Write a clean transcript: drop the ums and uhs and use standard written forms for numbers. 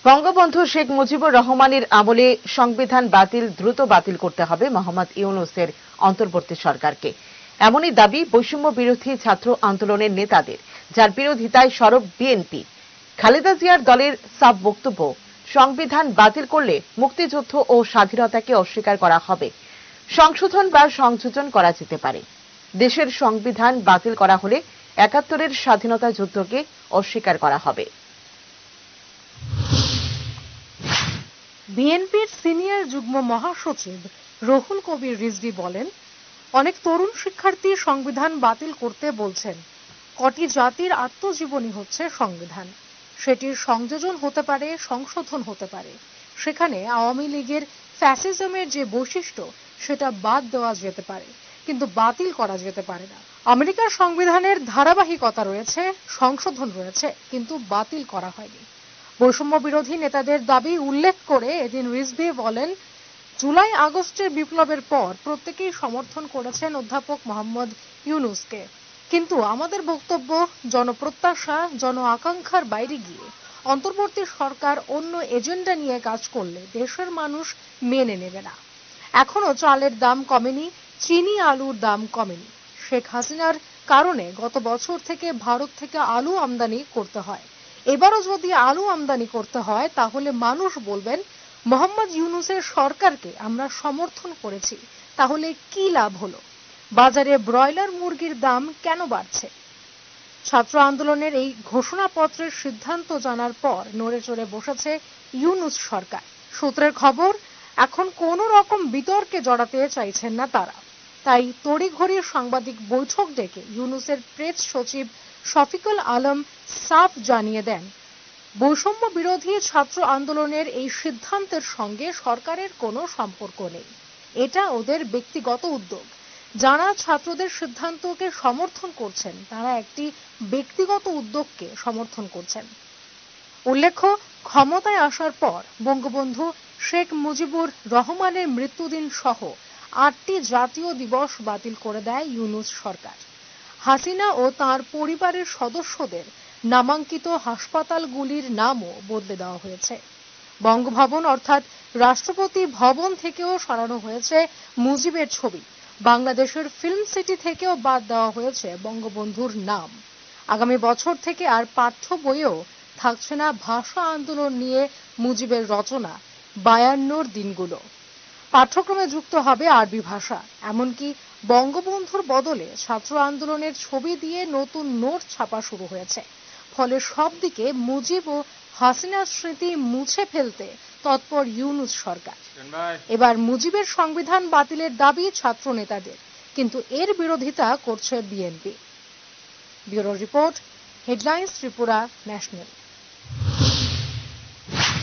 বঙ্গবন্ধু শেখ মুজিবুর রহমানের আমলে সংবিধান দ্রুত বাতিল করতে হবে মোহাম্মদ ইউনূসের অন্তর্বর্তী সরকারকে। এমনই দাবি বৈষম্য বিরোধী ছাত্র আন্দোলনের নেতাদের, যার বিরোধিতায় সরব বিএনপি। খালেদা জিয়ার দলের সাফ বক্তব্য, সংবিধান বাতিল করলে মুক্তিযুদ্ধ ও স্বাধীনতাকে অস্বীকার করা হবে। সংশোধন বা সংযোজন করা যেতে পারে। দেশের সংবিধান বাতিল করা হলে ৭১-এর স্বাধীনতা যুদ্ধকে অস্বীকার করা হবে। বিএনপির সিনিয়র যুগ্ম মহাসচিব রুহুল কবির রিজভী বলেন, অনেক তরুণ শিক্ষার্থী সংবিধান বাতিল করতে বলছেন। কটি জাতির আত্মজীবনী হচ্ছে সংবিধান। সেটির সংযোজন হতে পারে, সংশোধন হতে পারে। সেখানে আওয়ামী লীগের ফ্যাসিজমের যে বৈশিষ্ট্য সেটা বাদ দেওয়া যেতে পারে, কিন্তু বাতিল করা যেতে পারে না। আমেরিকার সংবিধানের ধারাবাহিকতা রয়েছে, সংশোধন রয়েছে, কিন্তু বাতিল করা হয়নি। বৈষম্য বিরোধী নেতাদের দাবি উল্লেখ করে এদিন রিজভী বলেন, জুলাই আগস্টের বিপ্লবের পর প্রত্যেকেই সমর্থন করেছেন অধ্যাপক মোহাম্মদ ইউনূসকে, কিন্তু আমাদের বক্তব্য, জনপ্রত্যাশা, জন আকাঙ্ক্ষার বাইরে গিয়ে অন্তর্বর্তী সরকার অন্য এজেন্ডা নিয়ে কাজ করলে দেশের মানুষ মেনে নেবে না। এখনো চালের দাম কমেনি, চিনি আলুর দাম কমেনি। শেখ হাসিনার কারণে গত বছর থেকে ভারত থেকে আলু আমদানি করতে হয়। এবারও যদি আলু আমদানি করতে হয় তাহলে মানুষ বলবেন, মোহাম্মদ ইউনূসের সরকারকে আমরা সমর্থন করেছি, তাহলে কি লাভ হলো? বাজারে ব্রয়লার মুরগির দাম কেন বাড়ছে? ছাত্র আন্দোলনের এই ঘোষণাপত্রের সিদ্ধান্ত জানার পর নড়ে চড়ে বসেছে ইউনূস সরকার। সূত্রের খবর, এখন কোন রকম বিতর্কে জড়াতে চাইছেন না তারা। তাই তড়িঘড়ি সাংবাদিক বৈঠক ডেকে ইউনূসের প্রেস সচিব শফিকুল আলম সাফ জানিয়ে দেন, বৈষম্য বিরোধী ছাত্র আন্দোলনের এই সিদ্ধান্তের সঙ্গে সরকারের কোনো সম্পর্ক নেই। এটা ওদের ব্যক্তিগত উদ্যোগ। যারা ছাত্রদের সিদ্ধান্তকে সমর্থন করছেন তারা একটি ব্যক্তিগত উদ্যোগকে সমর্থন করছেন। উল্লেখ্য, ক্ষমতায় আসার পর বঙ্গবন্ধু শেখ মুজিবুর রহমানের মৃত্যুদিন সহ ৮টি জাতীয় দিবস বাতিল করে দেয় ইউনূস সরকার। হাসিনা ও তার পরিবারের সদস্যদের নামাঙ্কিত হাসপাতালগুলির নামও বদলে দেওয়া হয়েছে। বঙ্গভবন অর্থাৎ রাষ্ট্রপতি ভবন থেকেও সরানো হয়েছে মুজিবের ছবি। বাংলাদেশের ফিল্ম সিটি থেকেও বাদ দেওয়া হয়েছে বঙ্গবন্ধুর নাম। আগামী বছর থেকে আর পাঠ্য বইয়েও থাকছে না ভাষা আন্দোলন নিয়ে মুজিবের রচনা ৫২র দিনগুলো। পাঠ্যক্রমে যুক্ত হবে আরবি ভাষা। এমনকি বঙ্গবন্ধুর বদলে ছাত্র আন্দোলনের ছবি দিয়ে নতুন নোট ছাপা শুরু হয়েছে। ফলে সব দিকে মুজিব ও হাসিনার স্মৃতি মুছে ফেলতে তৎপর ইউনূস সরকার। এবার মুজিবের সংবিধান বাতিলের দাবি ছাত্র নেতাদের, কিন্তু এর বিরোধিতা করছে BNP. Bureau report, headlines Tripura national.